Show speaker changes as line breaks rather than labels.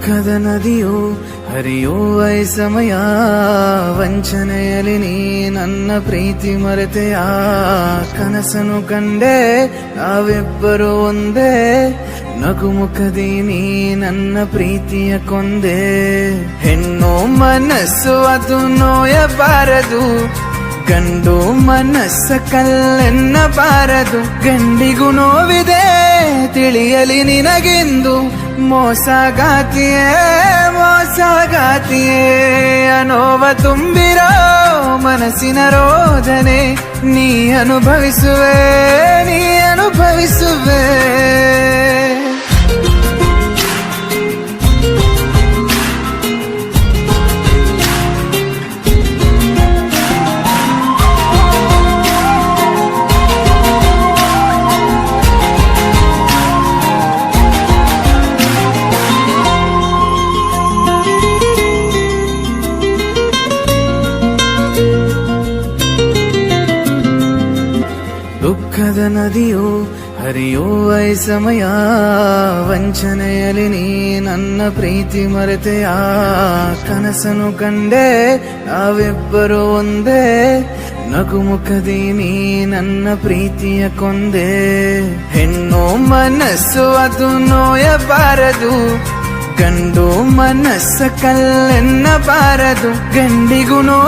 ದುಃಖದ ನದಿಯು ಹರಿಯುವ ಈ ಸಮಯ, ವಂಚನೆಯಲ್ಲಿ ನೀ ನನ್ನ ಪ್ರೀತಿ ಮರೆತೆಯ. ಕನಸನು ಕಂಡೆ ನಾವಿಬ್ಬರು ಒಂದೇ, ನಗುಮುಖದಿ ನೀ ನನ್ನ ಪ್ರೀತಿಯ ಕೊಂದೆ. ಹೆಣ್ಣು ಮನಸ್ಸು ಅದು ನೋಯಬಾರದು, ಗಂಡು ಮನಸ್ಸ ಕಲ್ಲೆನ್ನಬಾರದು. ಗಂಡಿಗೂ ನೋವಿದೆ ತಿಳಿಯಲಿ ನಿನಗೆಂದು, ಮೋಸಗಾತಿಯೇ ಮೋಸಗಾತಿಯೇ. ಅನೋವ ತುಂಬಿರೋ ಮನಸ್ಸಿನ ರೋದನೆ ನೀ ಅನುಭವಿಸುವೆ ನೀ ಅನುಭವಿಸುವೆ. ದುಃಖದ ನದಿಯು ಹರಿಯುವ ಈ ಸಮಯ, ವಂಚನೆಯಲ್ಲಿ ನೀ ನನ್ನ ಪ್ರೀತಿ ಮರೆತೆಯ. ಕನಸನು ಕಂಡೆ ನಾವಿಬ್ಬರು ಒಂದೇ, ನಗುಮುಖದಿ ನೀ ನನ್ನ ಪ್ರೀತಿಯ ಕೊಂದೆ. ಹೆಣ್ಣು ಮನಸ್ಸು ಅದು ನೋಯಬಾರದು, ಗಂಡು ಮನಸ್ಸ ಕಲ್ಲೆನ್ನಬಾರದು. ಗಂಡಿಗೂ